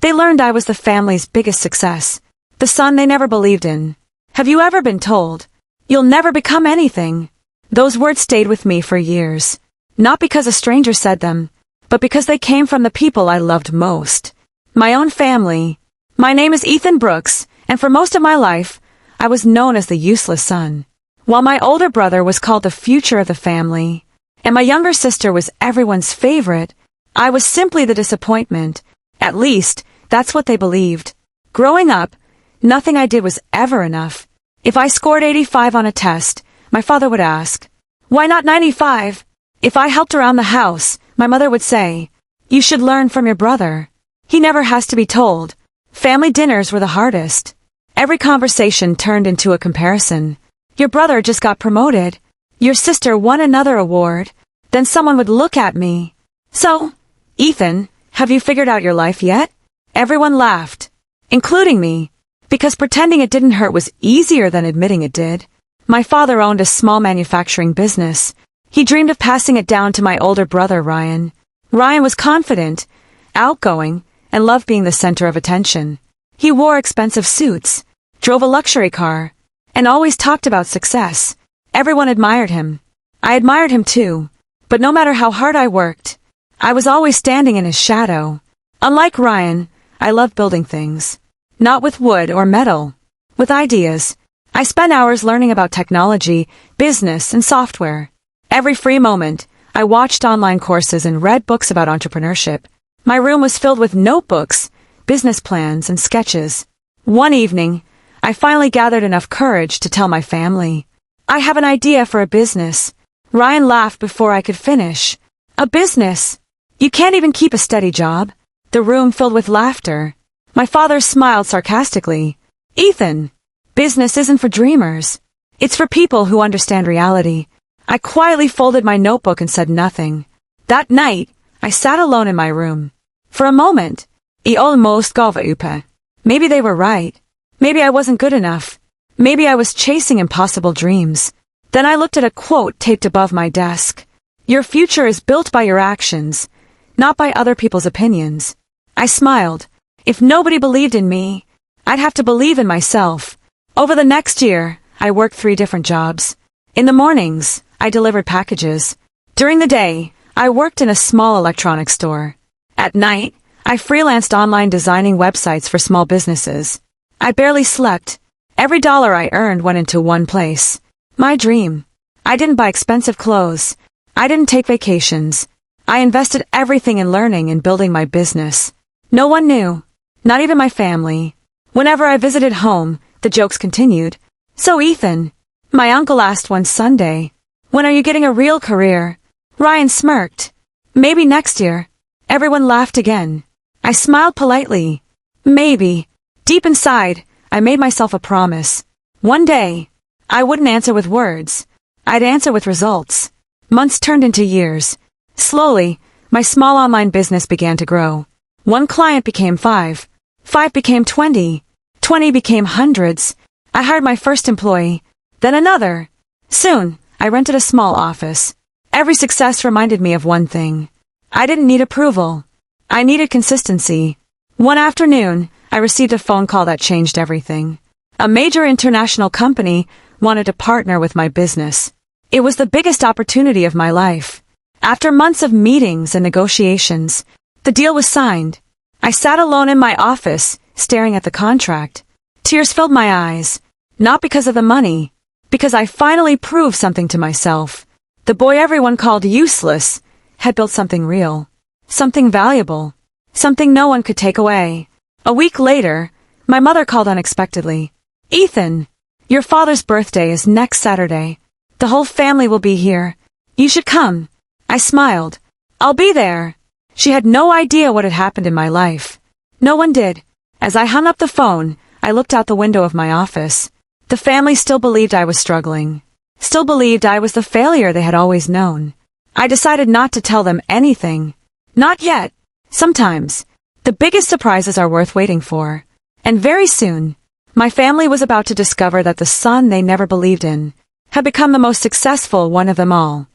They learned I was the family's biggest success, the son they never believed in. Have you ever been told, "You'll never become anything"? Those words stayed with me for years. Not because a stranger said them, but because they came from the people I loved most. My own family. My name is Ethan Brooks, and for most of my life, I was known as the useless son. While my older brother was called the future of the family, and my younger sister was everyone's favorite, I was simply the disappointment. At least, that's what they believed. Growing up, nothing I did was ever enough. If I scored 85 on a test, my father would ask, "Why not 95? If I helped around the house, my mother would say, "You should learn from your brother." He never has to be told. Family dinners were the hardest. Every conversation turned into a comparison. Your brother just got promoted. Your sister won another award. Then someone would look at me. "So, Ethan, have you figured out your life yet?" Everyone laughed, including me, because pretending it didn't hurt was easier than admitting it did. My father owned a small manufacturing business. He dreamed of passing it down to my older brother, Ryan. Ryan was confident, outgoing, and loved being the center of attention. He wore expensive suits, drove a luxury car, and always talked about success. Everyone admired him. I admired him too, but no matter how hard I worked, I was always standing in his shadow. Unlike Ryan, I loved building things. Not with wood or metal, with ideas. I spent hours learning about technology, business, and software. Every free moment, I watched online courses and read books about entrepreneurship. My room was filled with notebooks, business plans, and sketches. One evening, I finally gathered enough courage to tell my family, "I have an idea for a business." Ryan laughed before I could finish. "A business? You can't even keep a steady job." The room filled with laughter. My father smiled sarcastically. "Ethan, business isn't for dreamers. It's for people who understand reality." I quietly folded my notebook and said nothing. That night, I sat alone in my room. For a moment, I almost gav up. Maybe they were right. Maybe I wasn't good enough. Maybe I was chasing impossible dreams. Then I looked at a quote taped above my desk. "Your future is built by your actions, not by other people's opinions." I smiled. If nobody believed in me, I'd have to believe in myself. Over the next year, I worked 3 different jobs. In the mornings, I delivered packages. During the day, I worked in a small electronics store. At night, I freelanced online designing websites for small businesses. I barely slept. Every dollar I earned went into one place. My dream. I didn't buy expensive clothes. I didn't take vacations. I invested everything in learning and building my business. No one knew. Not even my family. Whenever I visited home, the jokes continued. "So Ethan," my uncle asked one Sunday, "when are you getting a real career?" Ryan smirked. "Maybe next year." Everyone laughed again. I smiled politely. Maybe. Deep inside, I made myself a promise. One day, I wouldn't answer with words. I'd answer with results. Months turned into years. Slowly, my small online business began to grow. One client became 5. 5 became 20. 20 became hundreds. I hired my first employee, then another. Soon, I rented a small office. Every success reminded me of one thing. I didn't need approval. I needed consistency. One afternoon, I received a phone call that changed everything. A major international company wanted to partner with my business. It was the biggest opportunity of my life. After months of meetings and negotiations, the deal was signed. I sat alone in my office, staring at the contract. Tears filled my eyes, not because of the money, because I finally proved something to myself. The boy everyone called useless had built something real, something valuable, something no one could take away. A week later, my mother called unexpectedly. "Ethan, your father's birthday is next Saturday. The whole family will be here. You should come." I smiled. "I'll be there." She had no idea what had happened in my life. No one did. As I hung up the phone, I looked out the window of my office. The family still believed I was struggling. Still believed I was the failure they had always known. I decided not to tell them anything. Not yet. Sometimes, the biggest surprises are worth waiting for. And very soon, my family was about to discover that the son they never believed in had become the most successful one of them all.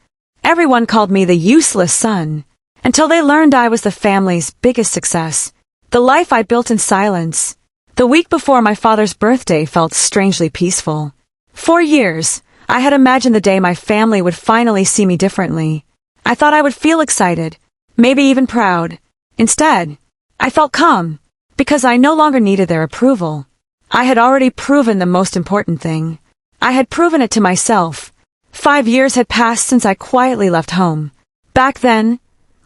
Everyone called me the useless son, until they learned I was the family's biggest success, The life I built in silence. The week before my father's birthday felt strangely peaceful. For years, I had imagined the day my family would finally see me differently. I thought I would feel excited, maybe even proud. Instead, I felt calm, because I no longer needed their approval. I had already proven the most important thing. I had proven it to myself. 5 years had passed since I quietly left home. Back then,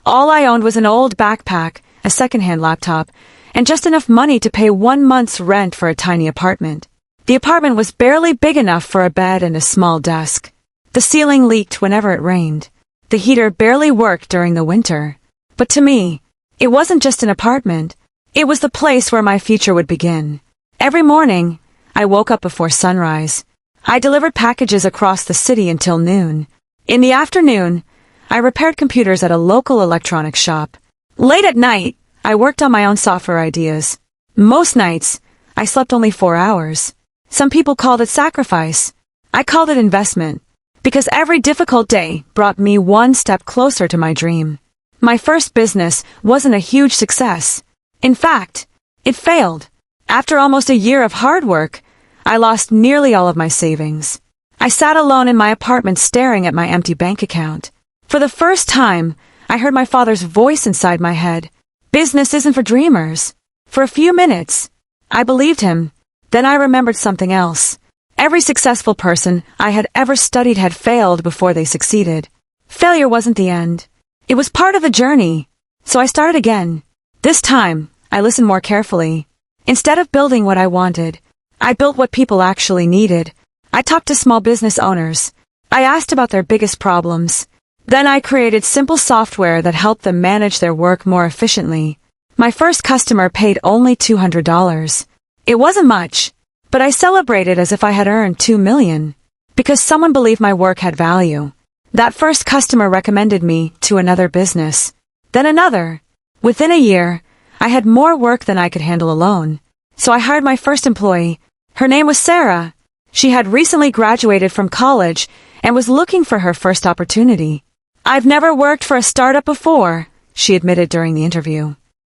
all I owned was an old backpack, a secondhand laptop, and just enough money to pay 1 month's rent for a tiny apartment. The apartment was barely big enough for a bed and a small desk. The ceiling leaked whenever it rained. The heater barely worked during the winter. But to me, it wasn't just an apartment. It was the place where my future would begin. Every morning, I woke up before sunrise. I delivered packages across the city until noon. In the afternoon, I repaired computers at a local electronics shop. Late at night, I worked on my own software ideas. Most nights, I slept only 4 hours. Some people called it sacrifice. I called it investment, because every difficult day brought me one step closer to my dream. My first business wasn't a huge success. In fact, it failed. After almost a year of hard work, I lost nearly all of my savings. I sat alone in my apartment staring at my empty bank account. For the first time, I heard my father's voice inside my head. Business isn't for dreamers. For a few minutes, I believed him. Then I remembered something else. Every successful person I had ever studied had failed before they succeeded. Failure wasn't the end. It was part of the journey. So I started again. This time, I listened more carefully. Instead of building what I wanted, I built what people actually needed. I talked to small business owners. I asked about their biggest problems. Then I created simple software that helped them manage their work more efficiently. My first customer paid only $200. It wasn't much, but I celebrated as if I had earned $2 million, because someone believed my work had value. That first customer recommended me to another business, then another. Within a year, I had more work than I could handle alone. So I hired my first employee. Her name was Sarah. She had recently graduated from college and was looking for her first opportunity. "I've never worked for a startup before," she admitted during the interview.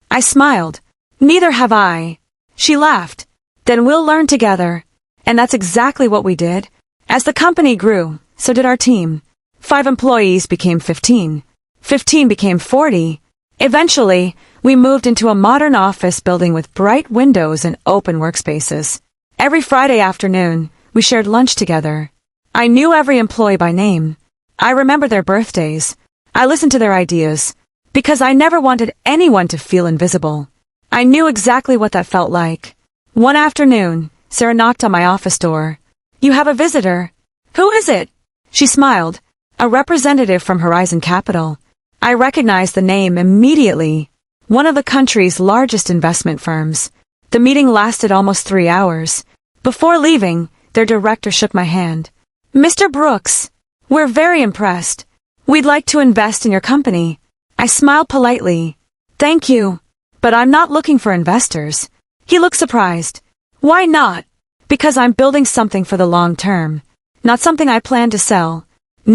I smiled. "Neither have I." She laughed. "Then we'll learn together." And that's exactly what we did. As the company grew, so did our team. 5 employees became 15. 15 became 40. Eventually, we moved into a modern office building with bright windows and open workspaces. Every Friday afternoon, we shared lunch together. I knew every employee by name. I remembered their birthdays. I listened to their ideas, because I never wanted anyone to feel invisible. I knew exactly what that felt like. One afternoon, Sarah knocked on my office door. "You have a visitor." "Who is it?" She smiled. "A representative from Horizon Capital." I recognized the name immediately. One of the country's largest investment firms. The meeting lasted almost 3 hours. Before leaving, their director shook my hand. "Mr. Brooks, we're very impressed. We'd like to invest in your company." I smiled politely. "Thank you, but I'm not looking for investors." He looked surprised. "Why not?" "Because I'm building something for the long term, not something I plan to sell."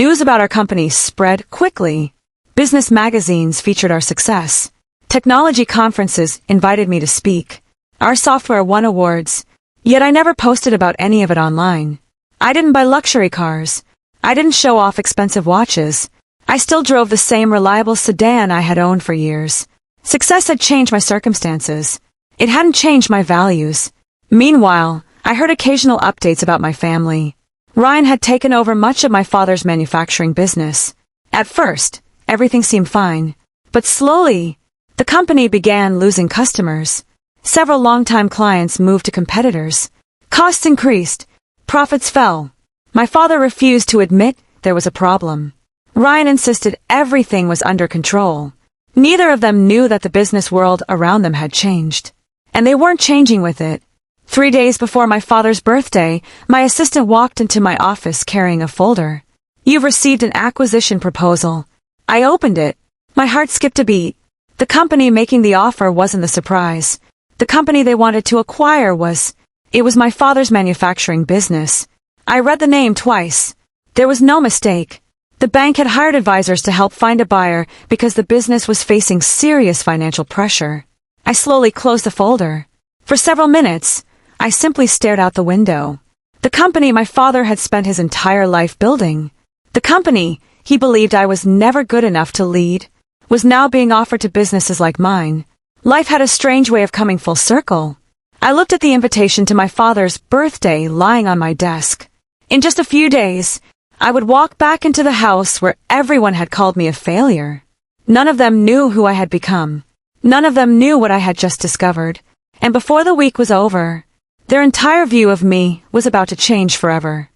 News about our company spread quickly. Business magazines featured our success. Technology conferences invited me to speak. Our software won awards, yet I never posted about any of it online. I didn't buy luxury cars. I didn't show off expensive watches. I still drove the same reliable sedan I had owned for years. Success had changed my circumstances. It hadn't changed my values. Meanwhile, I heard occasional updates about my family. Ryan had taken over much of my father's manufacturing business. At first, everything seemed fine. But slowly, the company began losing customers. Several longtime clients moved to competitors. Costs increased. Profits fell. My father refused to admit there was a problem. Ryan insisted everything was under control. Neither of them knew that the business world around them had changed. And they weren't changing with it. 3 days before my father's birthday, my assistant walked into my office carrying a folder. "You've received an acquisition proposal." I opened it. My heart skipped a beat. The company making the offer wasn't the surprise. The company they wanted to acquire it was my father's manufacturing business. I read the name twice. There was no mistake. The bank had hired advisors to help find a buyer because the business was facing serious financial pressure. I slowly closed the folder. For several minutes, I simply stared out the window. The company my father had spent his entire life building, the company he believed I was never good enough to lead, was now being offered to businesses like mine. Life had a strange way of coming full circle. I looked at the invitation to my father's birthday lying on my desk. In just a few days, I would walk back into the house where everyone had called me a failure. None of them knew who I had become. None of them knew what I had just discovered. And before the week was over, their entire view of me was about to change forever.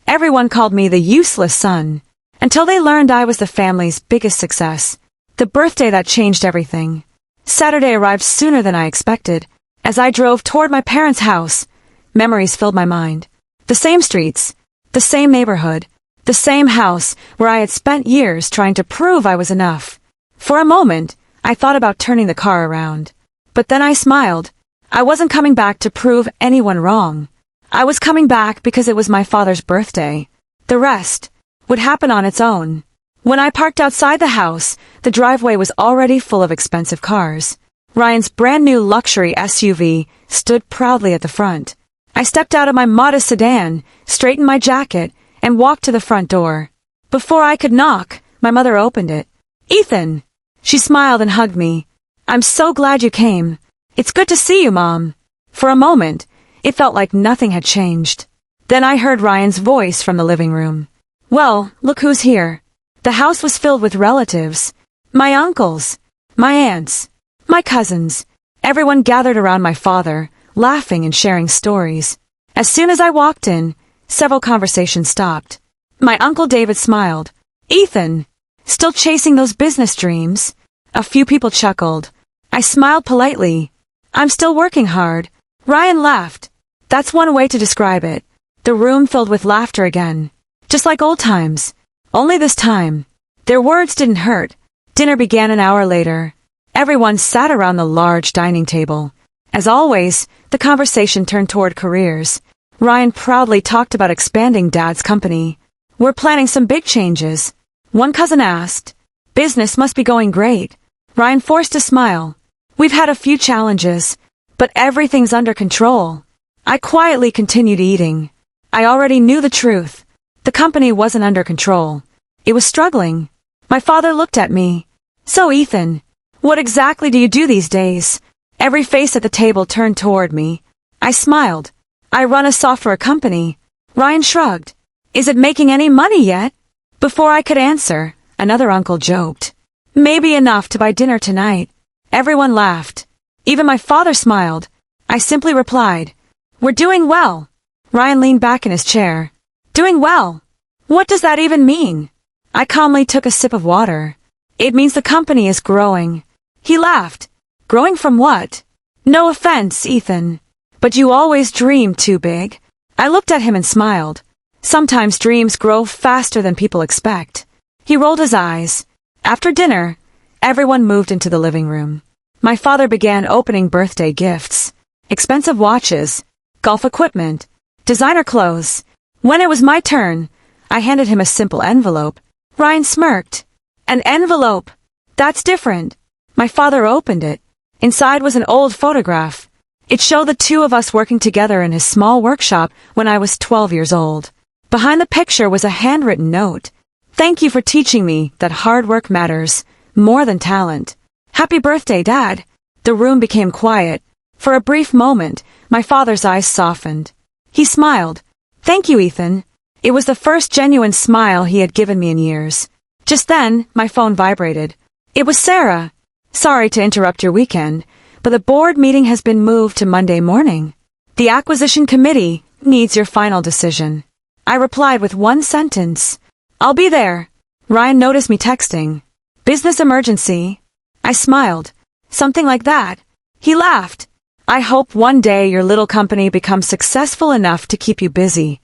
Everyone called me the useless son, until they learned I was the family's biggest success, the birthday that changed everything. Saturday arrived sooner than I expected. As I drove toward my parents' house, memories filled my mind. The same streets, the same neighborhood, the same house where I had spent years trying to prove I was enough. For a moment, I thought about turning the car around. But then I smiled. I wasn't coming back to prove anyone wrong. I was coming back because it was my father's birthday. The rest would happen on its own. When I parked outside the house, the driveway was already full of expensive cars. Ryan's brand new luxury SUV stood proudly at the front. I stepped out of my modest sedan, straightened my jacket, and walked to the front door. Before I could knock, my mother opened it. "Ethan!" She smiled and hugged me. "I'm so glad you came. It's good to see you, Mom." For a moment, it felt like nothing had changed. Then I heard Ryan's voice from the living room. "Well, look who's here." The house was filled with relatives. My uncles, my aunts, my cousins. Everyone gathered around my father, laughing and sharing stories. As soon as I walked in, several conversations stopped. My Uncle David smiled. "Ethan, still chasing those business dreams?" A few people chuckled. I smiled politely. "I'm still working hard." Ryan laughed. That's one way to describe it. The room filled with laughter again. Just like old times. Only this time, their words didn't hurt. Dinner began an hour later. Everyone sat around the large dining table. As always, the conversation turned toward careers. Ryan proudly talked about expanding Dad's company. "We're planning some big changes." One cousin asked. "Business must be going great." Ryan forced a smile. "We've had a few challenges, but everything's under control." I quietly continued eating. I already knew the truth. The company wasn't under control. It was struggling. My father looked at me. "So, Ethan, what exactly do you do these days?" Every face at the table turned toward me. I smiled. "I run a software company." Ryan shrugged. "Is it making any money yet?" Before I could answer, another uncle joked. "Maybe enough to buy dinner tonight." Everyone laughed. Even my father smiled. I simply replied, "We're doing well." Ryan leaned back in his chair. "Doing well? What does that even mean?" I calmly took a sip of water. "It means the company is growing." He laughed. "Growing from what?" "No offense, Ethan, but you always dream too big." I looked at him and smiled. Sometimes dreams grow faster than people expect. He rolled his eyes. After dinner, everyone moved into the living room. My father began opening birthday gifts. Expensive watches, golf equipment, designer clothes. When it was my turn, I handed him a simple envelope. Ryan smirked. "An envelope? That's different." My father opened it. Inside was an old photograph. It showed the two of us working together in his small workshop when I was 12 years old. Behind the picture was a handwritten note. "Thank you for teaching me that hard work matters more than talent." "Happy birthday, Dad." The room became quiet. For a brief moment, my father's eyes softened. He smiled. "Thank you, Ethan." It was the first genuine smile he had given me in years. Just then, my phone vibrated. It was Sarah. "Sorry to interrupt your weekend, but the board meeting has been moved to Monday morning. The acquisition committee needs your final decision." I replied with one sentence. "I'll be there." Ryan noticed me texting. "Business emergency?" I smiled. "Something like that." He laughed. "I hope one day your little company becomes successful enough to keep you busy."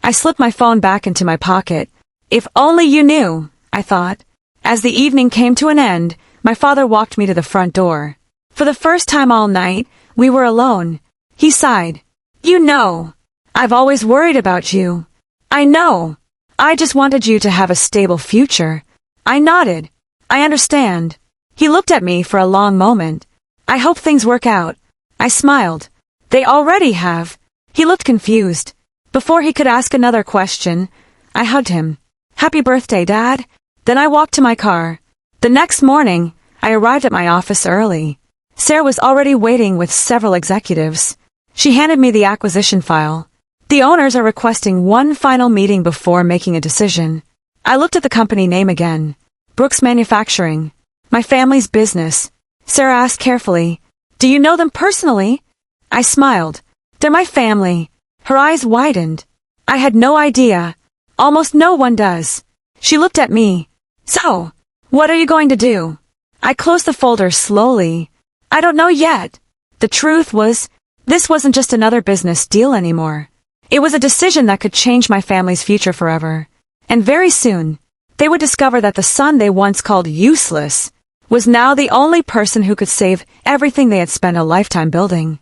I slipped my phone back into my pocket. If only you knew, I thought. As the evening came to an end, my father walked me to the front door. For the first time all night, we were alone. He sighed. "You know, I've always worried about you." "I know. I just wanted you to have a stable future." I nodded. "I understand." He looked at me for a long moment. I hope things work out. I smiled. They already have. He looked confused. Before he could ask another question, I hugged him. Happy birthday, Dad. Then I walked to my car. The next morning, I arrived at my office early. Sarah was already waiting with several executives. She handed me the acquisition file. The owners are requesting one final meeting before making a decision. I looked at the company name again. Brooks Manufacturing. My family's business. Sarah asked carefully, "Do you know them personally?" I smiled. "They're my family." Her eyes widened. I had no idea. Almost no one does. She looked at me. "So, what are you going to do?" I closed the folder slowly. "I don't know yet." The truth was, this wasn't just another business deal anymore. It was a decision that could change my family's future forever. And very soon, they would discover that the son they once called useless was now the only person who could save everything they had spent a lifetime building.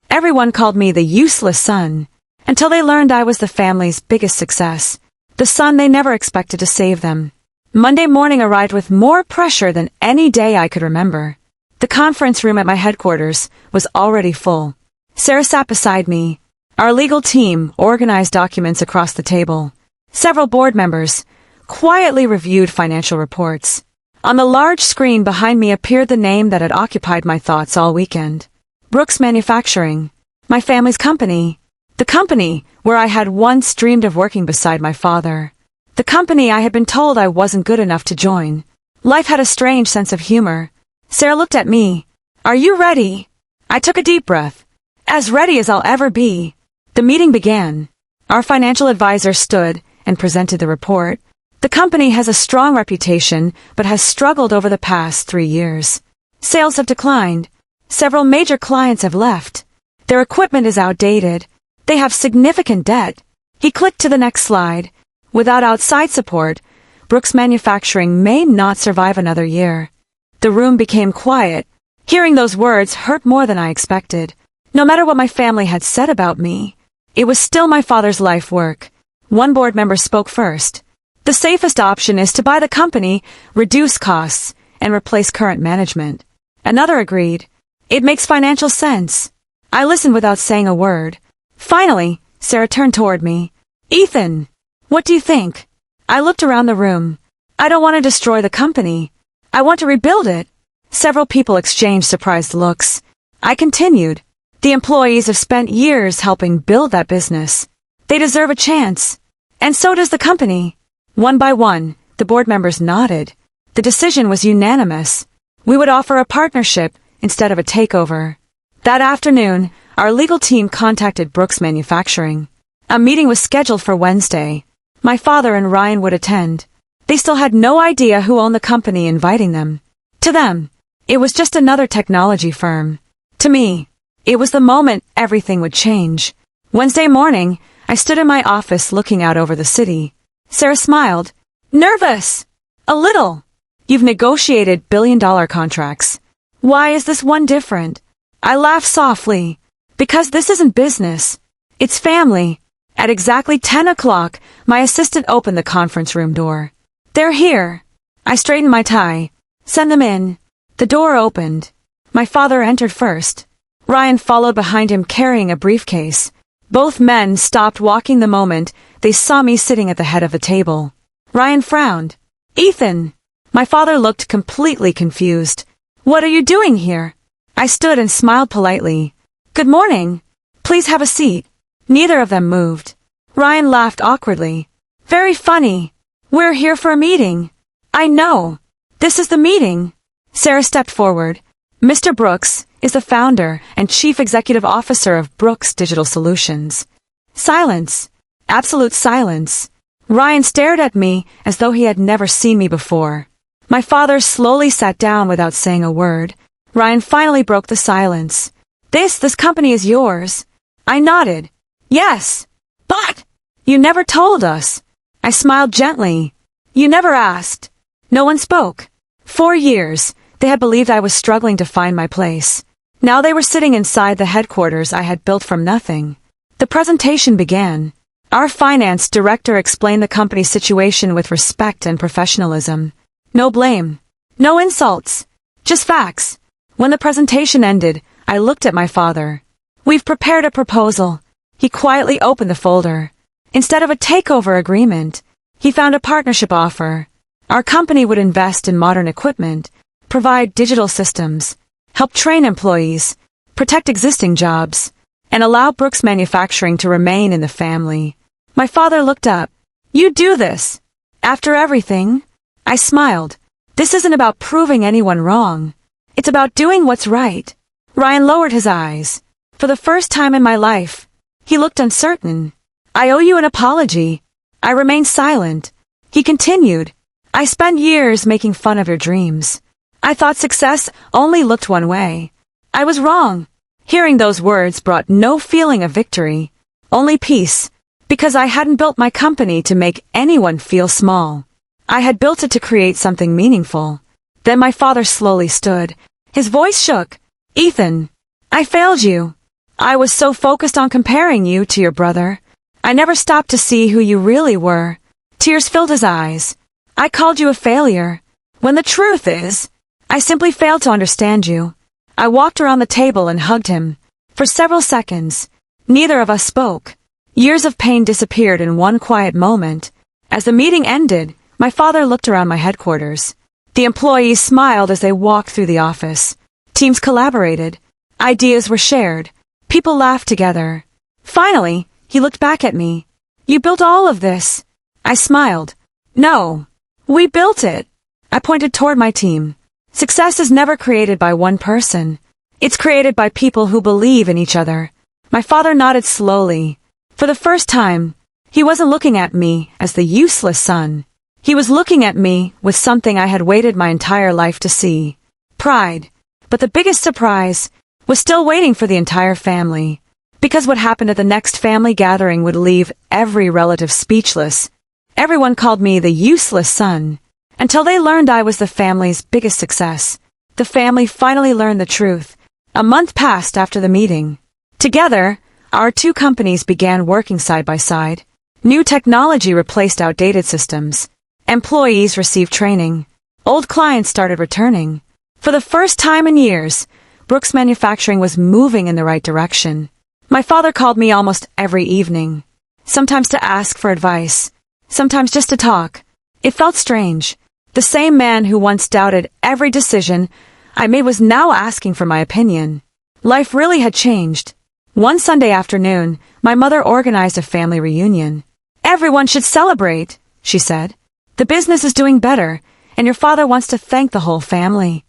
Everyone called me the useless son, until they learned I was the family's biggest success, the son they never expected to save them. Monday morning arrived with more pressure than any day I could remember. The conference room at my headquarters was already full. Sarah sat beside me. Our legal team organized documents across the table. Several board members quietly reviewed financial reports. On the large screen behind me appeared the name that had occupied my thoughts all weekend. Brooks Manufacturing. My family's company. The company where I had once dreamed of working beside my father. The company I had been told I wasn't good enough to join. Life had a strange sense of humor. Sarah looked at me. "Are you ready?" I took a deep breath. As ready as I'll ever be. The meeting began. Our financial advisor stood and presented the report. The company has a strong reputation but has struggled over the past 3 years. Sales have declined. Several major clients have left. Their equipment is outdated. They have significant debt. He clicked to the next slide. Without outside support, Brooks Manufacturing may not survive another year. The room became quiet. Hearing those words hurt more than I expected. No matter what my family had said about me, it was still my father's life work. One board member spoke first. "The safest option is to buy the company, reduce costs, and replace current management." Another agreed. "It makes financial sense." I listened without saying a word. Finally, Sarah turned toward me. "Ethan, what do you think?" I looked around the room. "I don't want to destroy the company. I want to rebuild it." Several people exchanged surprised looks. I continued. "The employees have spent years helping build that business. They deserve a chance. And so does the company." One by one, the board members nodded. The decision was unanimous. We would offer a partnership instead of a takeover. That afternoon, our legal team contacted Brooks Manufacturing. A meeting was scheduled for Wednesday. My father and Ryan would attend. They still had no idea who owned the company inviting them. To them, it was just another technology firm. To me, it was the moment everything would change. Wednesday morning, I stood in my office looking out over the city. Sarah smiled. "Nervous? A little. You've negotiated billion-dollar contracts. Why is this one different?" I laughed softly. "Because this isn't business. It's family." At exactly 10 o'clock, my assistant opened the conference room door. "They're here." I straightened my tie. "Send them in." The door opened. My father entered first. Ryan followed behind him carrying a briefcase. Both men stopped walking the moment they saw me sitting at the head of the table. Ryan frowned. "Ethan." My father looked completely confused. "What are you doing here?" I stood and smiled politely. "Good morning. Please have a seat." Neither of them moved. Ryan laughed awkwardly. "Very funny. We're here for a meeting." "I know. This is the meeting." Sarah stepped forward. "Mr. Brooks is the founder and chief executive officer of Brooks Digital Solutions." Silence. Absolute silence. Ryan stared at me as though he had never seen me before. My father slowly sat down without saying a word. Ryan finally broke the silence. This company is yours." I nodded. "Yes, but you never told us." I smiled gently. "You never asked." No one spoke. 4 years, they had believed I was struggling to find my place. Now they were sitting inside the headquarters I had built from nothing. The presentation began. Our finance director explained the company's situation with respect and professionalism. No blame. No insults. Just facts. When the presentation ended, I looked at my father. We've prepared a proposal. He quietly opened the folder. Instead of a takeover agreement, he found a partnership offer. Our company would invest in modern equipment, provide digital systems, help train employees, protect existing jobs, and allow Brooks Manufacturing to remain in the family. My father looked up. "You do this? After everything?" I smiled. "This isn't about proving anyone wrong. It's about doing what's right." Ryan lowered his eyes. For the first time in my life, he looked uncertain. "I owe you an apology." I remained silent. He continued. "I spent years making fun of your dreams. I thought success only looked one way. I was wrong." Hearing those words brought no feeling of victory, only peace, because I hadn't built my company to make anyone feel small. I had built it to create something meaningful. Then my father slowly stood. His voice shook. "Ethan, I failed you. I was so focused on comparing you to your brother. I never stopped to see who you really were." Tears filled his eyes. "I called you a failure, when the truth is, I simply failed to understand you." I walked around the table and hugged him. For several seconds, neither of us spoke. Years of pain disappeared in one quiet moment. As the meeting ended, my father looked around my headquarters. The employees smiled as they walked through the office. Teams collaborated. Ideas were shared. People laughed together. Finally, he looked back at me. "You built all of this." I smiled. "No, we built it." I pointed toward my team. Success is never created by one person. It's created by people who believe in each other. My father nodded slowly. For the first time, he wasn't looking at me as the useless son. He was looking at me with something I had waited my entire life to see. Pride. But the biggest surprise was still waiting for the entire family. Because what happened at the next family gathering would leave every relative speechless. Everyone called me the useless son. Until they learned I was the family's biggest success. The family finally learned the truth. A month passed after the meeting. Together, our two companies began working side by side. New technology replaced outdated systems. Employees received training. Old clients started returning. For the first time in years, Brooks Manufacturing was moving in the right direction. My father called me almost every evening. Sometimes to ask for advice. Sometimes just to talk. It felt strange. The same man who once doubted every decision I made was now asking for my opinion. Life really had changed. One Sunday afternoon, my mother organized a family reunion. "Everyone should celebrate," she said. "The business is doing better, and your father wants to thank the whole family."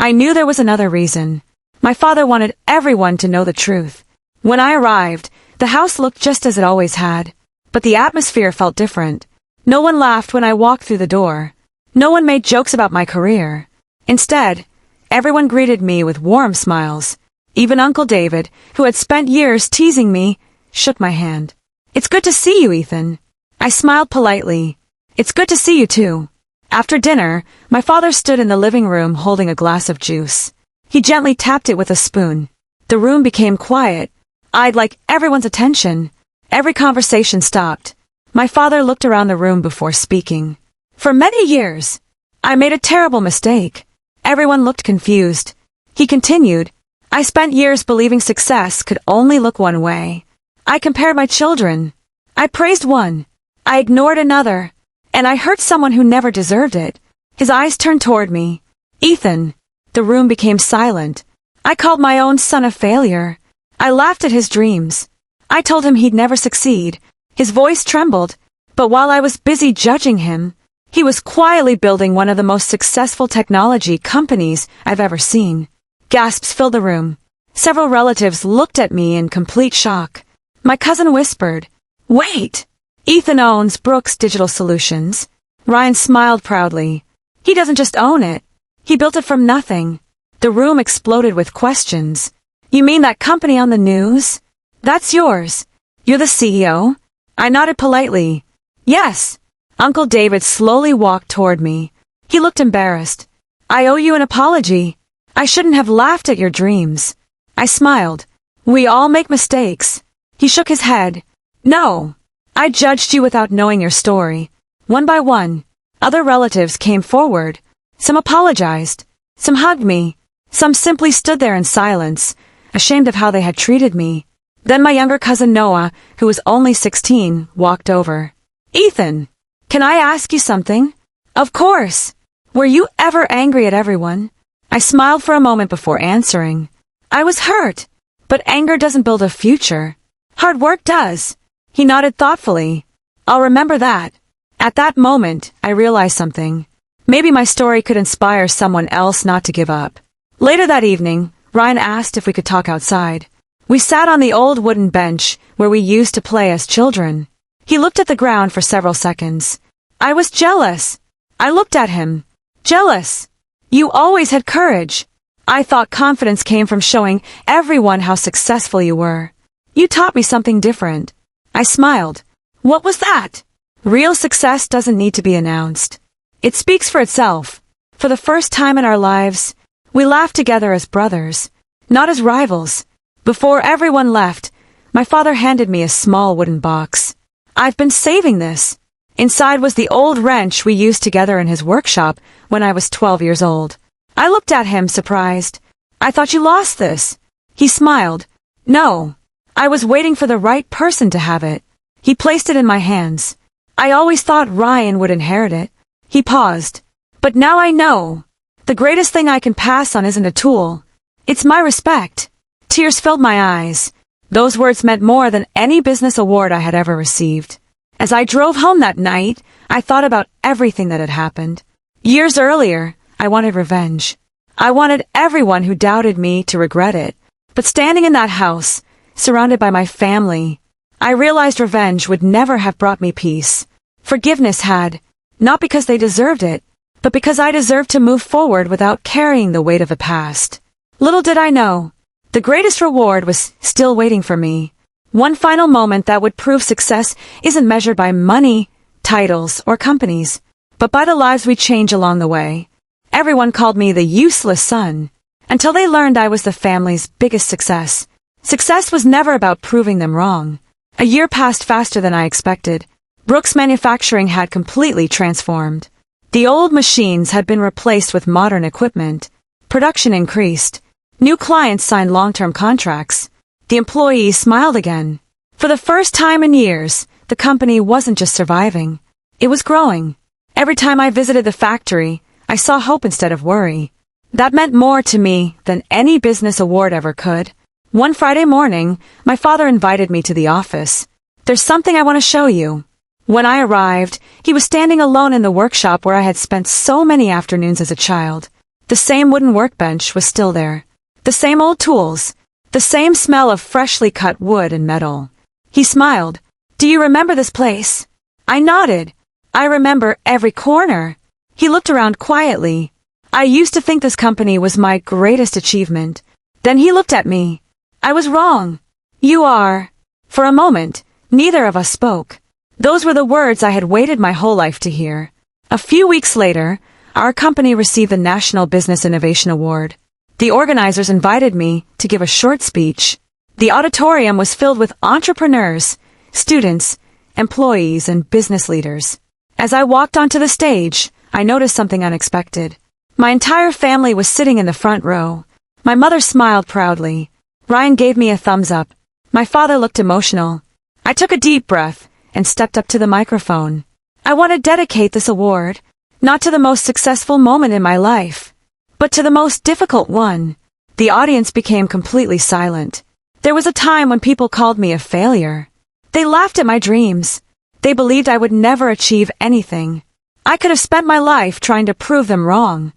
I knew there was another reason. My father wanted everyone to know the truth. When I arrived, the house looked just as it always had, but the atmosphere felt different. No one laughed when I walked through the door. No one made jokes about my career. Instead, everyone greeted me with warm smiles. Even Uncle David, who had spent years teasing me, shook my hand. "It's good to see you, Ethan." I smiled politely. "It's good to see you too." After dinner, my father stood in the living room holding a glass of juice. He gently tapped it with a spoon. The room became quiet. I'd like everyone's attention. Every conversation stopped. My father looked around the room before speaking. "For many years, I made a terrible mistake." Everyone looked confused. He continued, "I spent years believing success could only look one way. I compared my children. I praised one. I ignored another. And I hurt someone who never deserved it." His eyes turned toward me. "Ethan." The room became silent. I called my own son a failure. I laughed at his dreams. I told him he'd never succeed. His voice trembled, but while I was busy judging him, he was quietly building one of the most successful technology companies I've ever seen. Gasps filled the room. Several relatives looked at me in complete shock. My cousin whispered, "Wait! Ethan owns Brooks Digital Solutions." Ryan smiled proudly. "He doesn't just own it. He built it from nothing." The room exploded with questions. "You mean that company on the news? That's yours. You're the CEO?" I nodded politely. "Yes." Uncle David slowly walked toward me. He looked embarrassed. "I owe you an apology. I shouldn't have laughed at your dreams." I smiled. We all make mistakes. He shook his head. No. I judged you without knowing your story. One by one, other relatives came forward. Some apologized. Some hugged me. Some simply stood there in silence, ashamed of how they had treated me. Then my younger cousin Noah, who was only 16, walked over. Ethan, can I ask you something? Of course. Were you ever angry at everyone? I smiled for a moment before answering. I was hurt, but anger doesn't build a future. Hard work does. He nodded thoughtfully. I'll remember that. At that moment, I realized something. Maybe my story could inspire someone else not to give up. Later that evening, Ryan asked if we could talk outside. We sat on the old wooden bench where we used to play as children. He looked at the ground for several seconds. I was jealous. I looked at him. Jealous. You always had courage. I thought confidence came from showing everyone how successful you were. You taught me something different. I smiled. What was that? Real success doesn't need to be announced. It speaks for itself. For the first time in our lives, we laughed together as brothers, not as rivals. Before everyone left, my father handed me a small wooden box. I've been saving this. Inside was the old wrench we used together in his workshop when I was 12 years old. I looked at him, surprised. I thought you lost this. He smiled. No. I was waiting for the right person to have it. He placed it in my hands. I always thought Ryan would inherit it. He paused. But now I know. The greatest thing I can pass on isn't a tool. It's my respect. Tears filled my eyes. Those words meant more than any business award I had ever received. As I drove home that night, I thought about everything that had happened. Years earlier, I wanted revenge. I wanted everyone who doubted me to regret it. But standing in that house, surrounded by my family, I realized revenge would never have brought me peace. Forgiveness had, not because they deserved it, but because I deserved to move forward without carrying the weight of the past. Little did I know, the greatest reward was still waiting for me. One final moment that would prove success isn't measured by money, titles, or companies, but by the lives we change along the way. Everyone called me the useless son, until they learned I was the family's biggest success. Success was never about proving them wrong. A year passed faster than I expected. Brooks Manufacturing had completely transformed. The old machines had been replaced with modern equipment. Production increased. New clients signed long-term contracts. The employees smiled again. For the first time in years, the company wasn't just surviving. It was growing. Every time I visited the factory, I saw hope instead of worry. That meant more to me than any business award ever could. One Friday morning, my father invited me to the office. There's something I want to show you. When I arrived, he was standing alone in the workshop where I had spent so many afternoons as a child. The same wooden workbench was still there. The same old tools. The same smell of freshly cut wood and metal. He smiled. Do you remember this place? I nodded. I remember every corner. He looked around quietly. I used to think this company was my greatest achievement. Then he looked at me. I was wrong. You are. For a moment, neither of us spoke. Those were the words I had waited my whole life to hear. A few weeks later, our company received the National Business Innovation Award. The organizers invited me to give a short speech. The auditorium was filled with entrepreneurs, students, employees, and business leaders. As I walked onto the stage, I noticed something unexpected. My entire family was sitting in the front row. My mother smiled proudly. Ryan gave me a thumbs up. My father looked emotional. I took a deep breath and stepped up to the microphone. I want to dedicate this award, not to the most successful moment in my life, but to the most difficult one. The audience became completely silent. There was a time when people called me a failure. They laughed at my dreams. They believed I would never achieve anything. I could have spent my life trying to prove them wrong.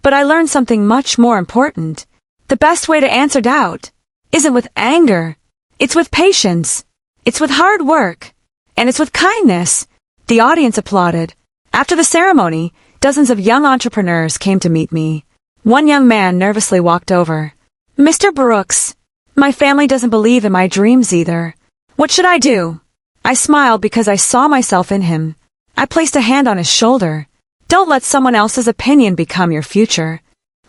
But I learned something much more important. The best way to answer doubt isn't with anger. It's with patience. It's with hard work. And it's with kindness. The audience applauded. After the ceremony, dozens of young entrepreneurs came to meet me. One young man nervously walked over. Mr. Brooks, my family doesn't believe in my dreams either. What should I do? I smiled because I saw myself in him. I placed a hand on his shoulder. Don't let someone else's opinion become your future.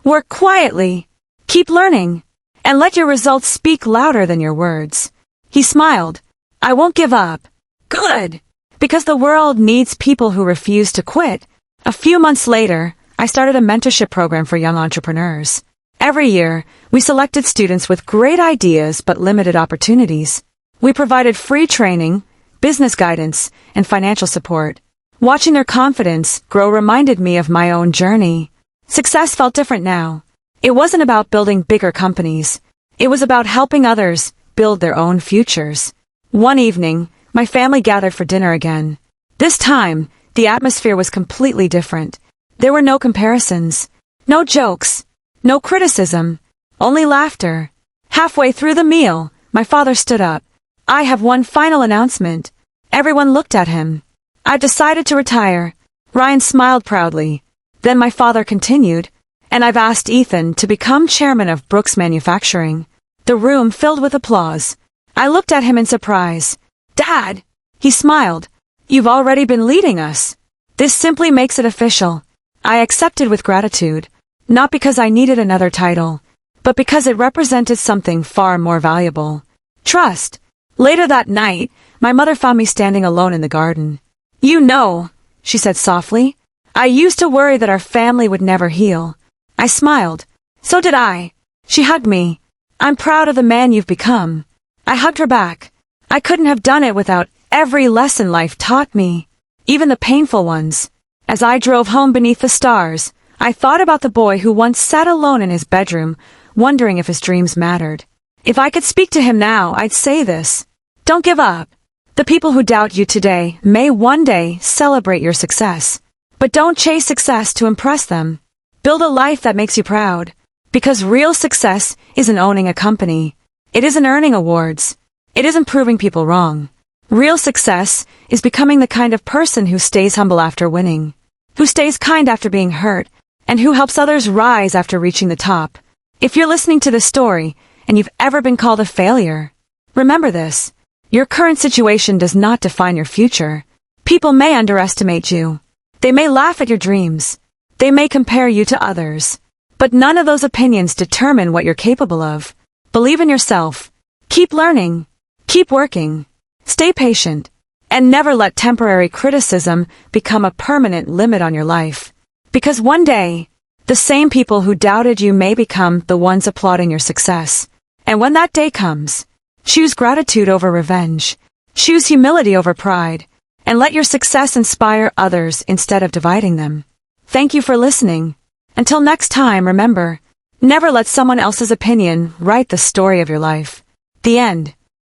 Work quietly. Keep learning. And let your results speak louder than your words. He smiled. I won't give up. Good. Because the world needs people who refuse to quit. A few months later, I started a mentorship program for young entrepreneurs. Every year, we selected students with great ideas but limited opportunities. We provided free training, business guidance, and financial support. Watching their confidence grow reminded me of my own journey. Success felt different now. It wasn't about building bigger companies. It was about helping others build their own futures. One evening, my family gathered for dinner again. This time, the atmosphere was completely different. There were no comparisons, no jokes, no criticism, only laughter. Halfway through the meal, my father stood up. I have one final announcement. Everyone looked at him. I've decided to retire. Ryan smiled proudly. Then my father continued, and I've asked Ethan to become chairman of Brooks Manufacturing. The room filled with applause. I looked at him in surprise. Dad! He smiled. You've already been leading us. This simply makes it official. I accepted with gratitude, not because I needed another title, but because it represented something far more valuable. Trust. Later that night, my mother found me standing alone in the garden. You know, she said softly, I used to worry that our family would never heal. I smiled. So did I. She hugged me. I'm proud of the man you've become. I hugged her back. I couldn't have done it without every lesson life taught me, even the painful ones. As I drove home beneath the stars, I thought about the boy who once sat alone in his bedroom, wondering if his dreams mattered. If I could speak to him now, I'd say this. Don't give up. The people who doubt you today may one day celebrate your success. But don't chase success to impress them. Build a life that makes you proud. Because real success isn't owning a company. It isn't earning awards. It isn't proving people wrong. Real success is becoming the kind of person who stays humble after winning, who stays kind after being hurt, and who helps others rise after reaching the top. If you're listening to this story and you've ever been called a failure, remember this. Your current situation does not define your future. People may underestimate you. They may laugh at your dreams. They may compare you to others. But none of those opinions determine what you're capable of. Believe in yourself. Keep learning. Keep working. Stay patient. And never let temporary criticism become a permanent limit on your life. Because one day, the same people who doubted you may become the ones applauding your success. And when that day comes, choose gratitude over revenge. Choose humility over pride. And let your success inspire others instead of dividing them. Thank you for listening. Until next time, remember, never let someone else's opinion write the story of your life. The end.